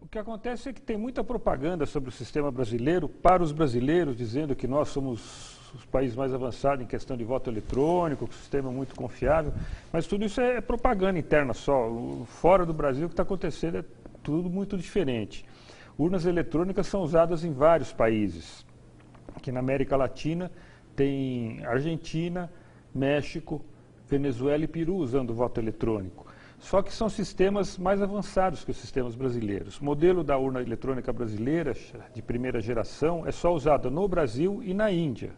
O que acontece é que tem muita propaganda sobre o sistema brasileiro para os brasileiros, dizendo que nós somos os países mais avançados em questão de voto eletrônico, que o sistema é muito confiável, mas tudo isso é propaganda interna só. Fora do Brasil, o que está acontecendo é tudo muito diferente. Urnas eletrônicas são usadas em vários países. Aqui na América Latina tem Argentina, México, Venezuela e Peru usando o voto eletrônico. Só que são sistemas mais avançados que os sistemas brasileiros. O modelo da urna eletrônica brasileira, de primeira geração, é só usado no Brasil e na Índia.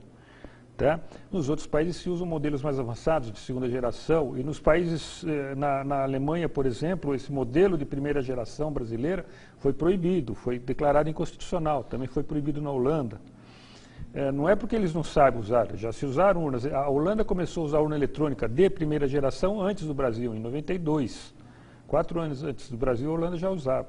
Tá? Nos outros países se usam modelos mais avançados, de segunda geração, e nos países, na Alemanha, por exemplo, esse modelo de primeira geração brasileira foi proibido, foi declarado inconstitucional, também foi proibido na Holanda. Não é porque eles não sabem usar, já se usaram urnas. A Holanda começou a usar urna eletrônica de primeira geração antes do Brasil, em 92. 4 anos antes do Brasil, a Holanda já usava.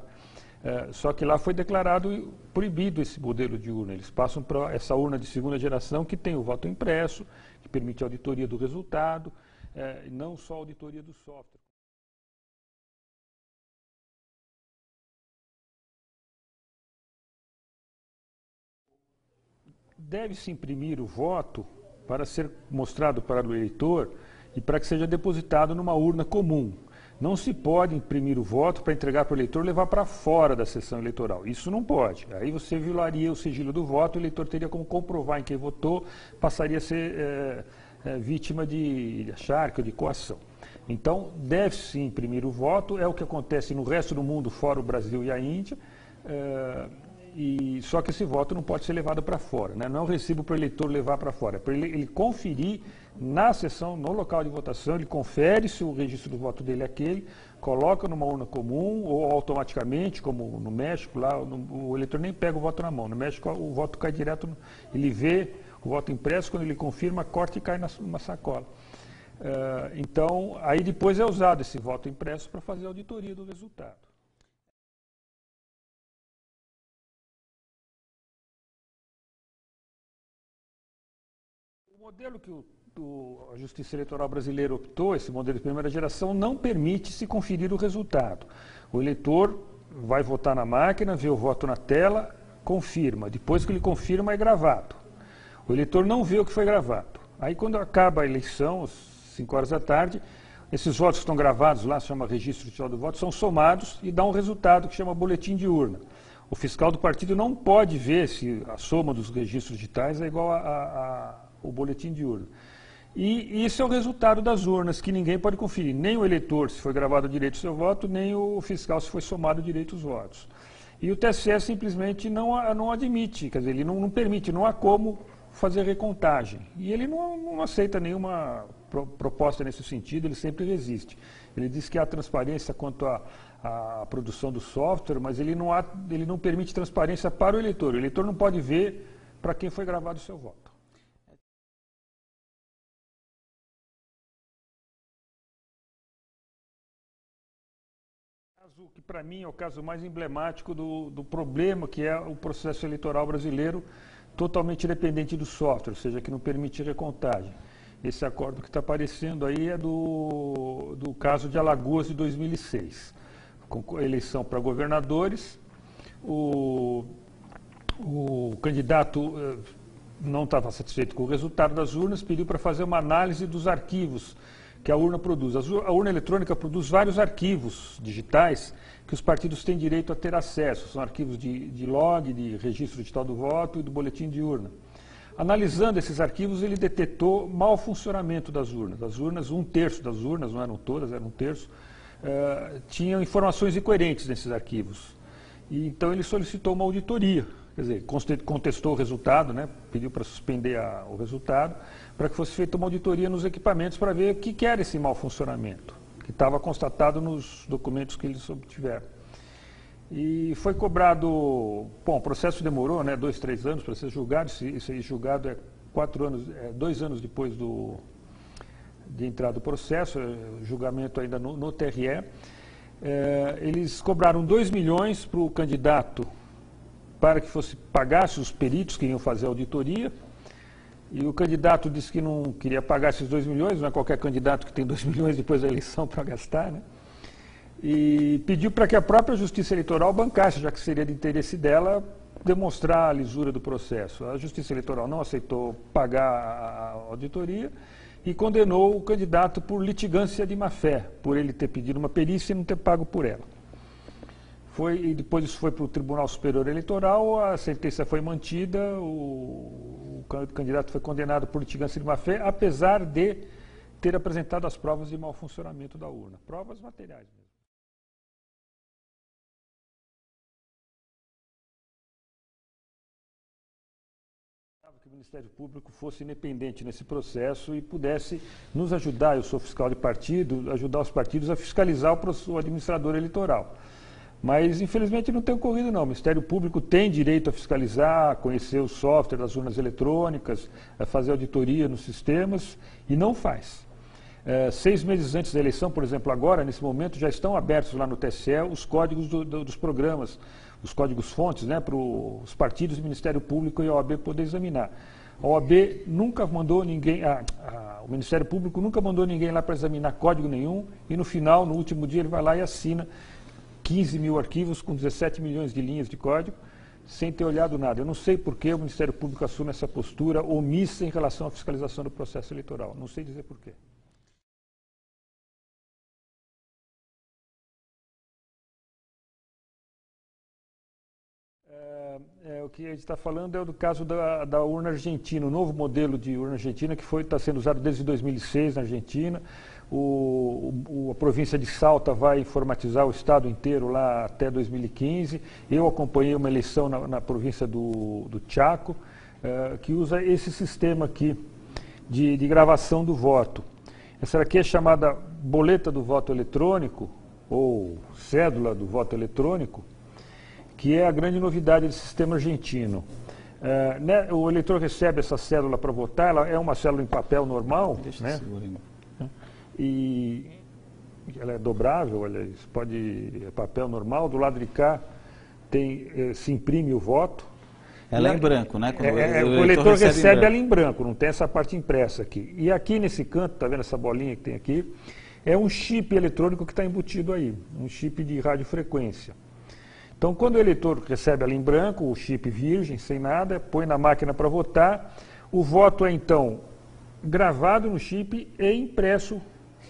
Só que lá foi declarado proibido esse modelo de urna. Eles passam para essa urna de segunda geração que tem o voto impresso, que permite a auditoria do resultado, e não só a auditoria do software. Deve-se imprimir o voto para ser mostrado para o eleitor e para que seja depositado numa urna comum. Não se pode imprimir o voto para entregar para o eleitor e levar para fora da sessão eleitoral. Isso não pode. Aí você violaria o sigilo do voto, o eleitor teria como comprovar em quem votou, passaria a ser vítima de acharque ou de coação. Então, deve-se imprimir o voto, é o que acontece no resto do mundo, fora o Brasil e a Índia, só que esse voto não pode ser levado para fora, né? Não é um recibo para o eleitor levar para fora, é para ele conferir na sessão, no local de votação, ele confere se o registro do voto dele é aquele, coloca numa urna comum ou automaticamente, como no México, lá o eleitor nem pega o voto na mão. No México o voto cai direto, ele vê o voto impresso, quando ele confirma, corta e cai numa sacola. Então, aí depois é usado esse voto impresso para fazer a auditoria do resultado. O modelo que a Justiça Eleitoral brasileira optou, esse modelo de primeira geração, não permite se conferir o resultado. O eleitor vai votar na máquina, vê o voto na tela, confirma. Depois que ele confirma, é gravado. O eleitor não vê o que foi gravado. Aí, quando acaba a eleição, às 5 horas da tarde, esses votos que estão gravados lá, se chama registro digital do voto, são somados e dá um resultado que chama boletim de urna. O fiscal do partido não pode ver se a soma dos registros digitais é igual o boletim de urna. E isso é o resultado das urnas, que ninguém pode conferir, nem o eleitor se foi gravado direito o seu voto, nem o fiscal se foi somado direito os votos. E o TSE simplesmente não admite, quer dizer, ele não permite, não há como fazer recontagem. E ele não aceita nenhuma proposta nesse sentido, ele sempre resiste. Ele diz que há transparência quanto à produção do software, mas ele não permite transparência para o eleitor. O eleitor não pode ver para quem foi gravado o seu voto. O que para mim é o caso mais emblemático do problema que é o processo eleitoral brasileiro totalmente dependente do software, ou seja, que não permite recontagem. Esse acordo que está aparecendo aí é do caso de Alagoas de 2006, com eleição para governadores, o candidato não estava satisfeito com o resultado das urnas, pediu para fazer uma análise dos arquivos que a urna produz. A urna eletrônica produz vários arquivos digitais que os partidos têm direito a ter acesso. São arquivos de log, de registro digital do voto e do boletim de urna. Analisando esses arquivos, ele detectou mau funcionamento das urnas. As urnas, 1/3 das urnas, não eram todas, eram 1/3, tinham informações incoerentes nesses arquivos. E, então ele solicitou uma auditoria. Quer dizer, contestou o resultado, né, pediu para suspender o resultado, para que fosse feita uma auditoria nos equipamentos para ver o que era esse mau funcionamento, que estava constatado nos documentos que eles obtiveram. E foi cobrado, bom, o processo demorou, né, 2, 3 anos para ser julgado, esse julgado é 2 anos depois de entrar do processo, julgamento ainda no TRE. Eles cobraram 2 milhões para o candidato para que pagasse os peritos que iam fazer a auditoria, e o candidato disse que não queria pagar esses 2 milhões, não é qualquer candidato que tem 2 milhões depois da eleição para gastar, né? e pediu para que a própria Justiça Eleitoral bancasse, já que seria de interesse dela demonstrar a lisura do processo. A Justiça Eleitoral não aceitou pagar a auditoria e condenou o candidato por litigância de má-fé, por ele ter pedido uma perícia e não ter pago por ela. E depois isso foi para o Tribunal Superior Eleitoral, a sentença foi mantida, o candidato foi condenado por litigância de má-fé, apesar de ter apresentado as provas de mau funcionamento da urna, provas materiais mesmo. Que o Ministério Público fosse independente nesse processo e pudesse nos ajudar, eu sou fiscal de partido, ajudar os partidos a fiscalizar o administrador eleitoral. Mas, infelizmente, não tem ocorrido, não. O Ministério Público tem direito a fiscalizar, a conhecer o software das urnas eletrônicas, a fazer auditoria nos sistemas, e não faz. 6 meses antes da eleição, por exemplo, agora, nesse momento, já estão abertos lá no TSE os códigos dos programas, os códigos-fontes, né, para os partidos, o Ministério Público e a OAB poder examinar. A OAB nunca mandou ninguém, o Ministério Público nunca mandou ninguém lá para examinar código nenhum, e no final, no último dia, ele vai lá e assina 15 mil arquivos com 17 milhões de linhas de código, sem ter olhado nada. Eu não sei por que o Ministério Público assume essa postura omissa em relação à fiscalização do processo eleitoral. Não sei dizer por quê. O que a gente está falando é do caso da urna argentina, o novo modelo de urna argentina que está sendo usado desde 2006 na Argentina. A província de Salta vai informatizar o estado inteiro lá até 2015. Eu acompanhei uma eleição na província do Chaco, que usa esse sistema aqui de gravação do voto. Essa aqui é chamada boleta do voto eletrônico, ou cédula do voto eletrônico, que é a grande novidade do sistema argentino. O eleitor recebe essa cédula para votar, ela é uma cédula em papel normal, né? E ela é dobrável, é papel normal, do lado de cá se imprime o voto. Ela é em branco, né? O eleitor recebe ela em branco, não tem essa parte impressa aqui. E aqui nesse canto, está vendo essa bolinha que tem aqui? É um chip eletrônico que está embutido aí, um chip de radiofrequência. Então, quando o eleitor recebe ela em branco, o chip virgem, sem nada, põe na máquina para votar, o voto é então gravado no chip e impresso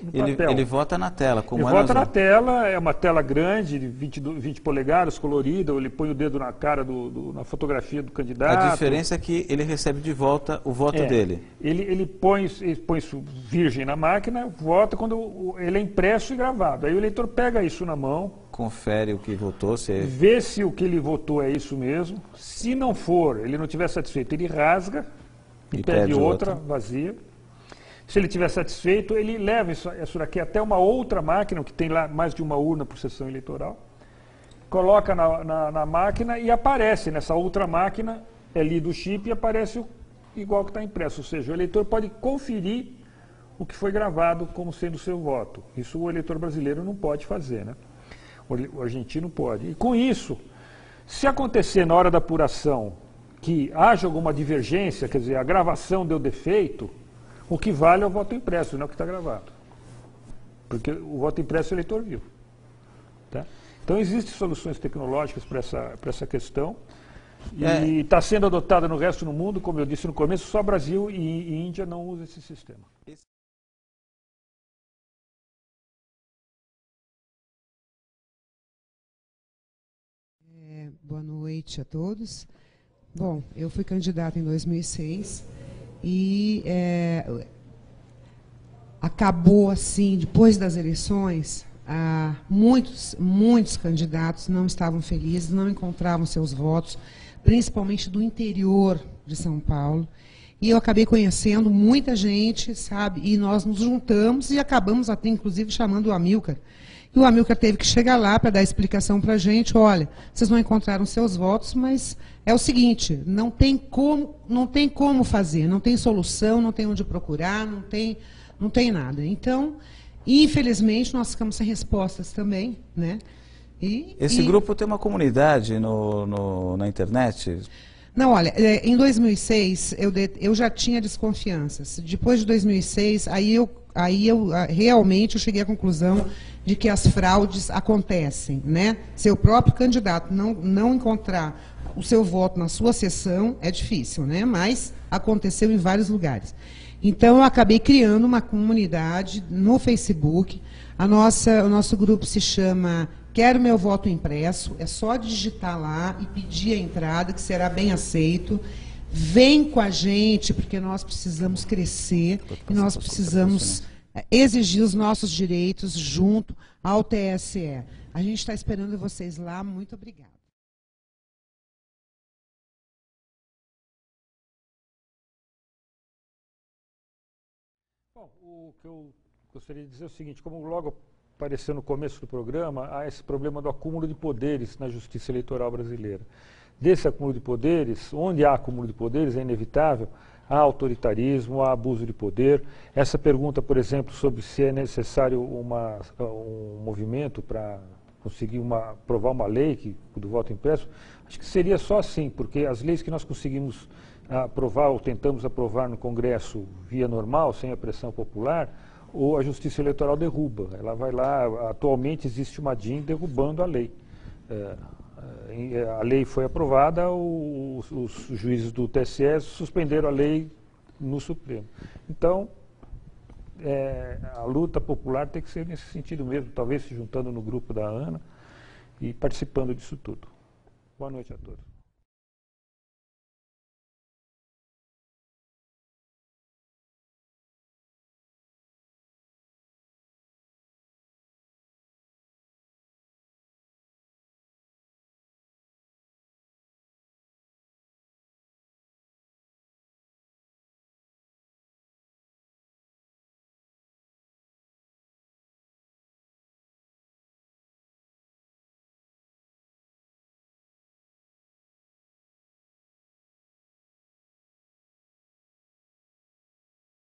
no papel. Ele vota na tela, como ele vota na tela, é uma tela grande, de 20 polegadas, colorida, ele põe o dedo na cara, na fotografia do candidato. A diferença é que ele recebe de volta o voto dele. Ele põe isso virgem na máquina, vota quando ele é impresso e gravado. Aí o eleitor pega isso na mão, confere o que votou, vê se o que ele votou é isso mesmo. Se não for, ele não estiver satisfeito, ele rasga e pede outra vazia. Se ele estiver satisfeito, ele leva isso daqui até uma outra máquina, que tem lá mais de uma urna por sessão eleitoral, coloca na máquina e aparece nessa outra máquina, é lido o chip e aparece igual que está impresso. Ou seja, o eleitor pode conferir o que foi gravado como sendo o seu voto. Isso o eleitor brasileiro não pode fazer, né? O argentino pode. E com isso, se acontecer na hora da apuração que haja alguma divergência, quer dizer, a gravação deu defeito, o que vale é o voto impresso, não é o que está gravado. Porque o voto impresso é o eleitor viu. Tá? Então, existem soluções tecnológicas para essa questão. E está sendo adotada no resto do mundo, como eu disse no começo, só Brasil e Índia não usam esse sistema. Boa noite a todos. Bom, eu fui candidata em 2006 e acabou assim, depois das eleições, muitos candidatos não estavam felizes, não encontravam seus votos, principalmente do interior de São Paulo. E eu acabei conhecendo muita gente, sabe? E nós nos juntamos e acabamos até, inclusive, chamando o Amilcar. E o Amilcar teve que chegar lá para dar explicação para a gente, olha, vocês não encontraram seus votos, mas é o seguinte, não tem como fazer, não tem solução, não tem onde procurar, não tem nada. Então, infelizmente, nós ficamos sem respostas também, né? Esse grupo tem uma comunidade na internet? Não, olha, em 2006 eu já tinha desconfianças. Depois de 2006, aí eu realmente cheguei à conclusão de que as fraudes acontecem, né? Seu próprio candidato não encontrar o seu voto na sua sessão é difícil, né? Mas aconteceu em vários lugares. Então, eu acabei criando uma comunidade no Facebook. O nosso grupo se chama Quero Meu Voto Impresso. É só digitar lá e pedir a entrada, que será bem aceito. Vem com a gente, porque nós precisamos crescer e nós precisamos exigir os nossos direitos junto ao TSE. A gente está esperando vocês lá. Muito obrigada. Bom, o que eu gostaria de dizer é o seguinte, como logo apareceu no começo do programa, há esse problema do acúmulo de poderes na justiça eleitoral brasileira. Desse acúmulo de poderes, onde há acúmulo de poderes, é inevitável, há autoritarismo, há abuso de poder. Essa pergunta, por exemplo, sobre se é necessário um movimento para conseguir aprovar uma lei do voto impresso, acho que seria só assim, porque as leis que nós conseguimos aprovar ou tentamos aprovar no Congresso via normal, sem a pressão popular, ou a Justiça Eleitoral derruba. Ela vai lá, atualmente existe uma DIN derrubando a lei. A lei foi aprovada, os juízes do TSE suspenderam a lei no Supremo. Então, a luta popular tem que ser nesse sentido mesmo, talvez se juntando no grupo da Ana e participando disso tudo. Boa noite a todos.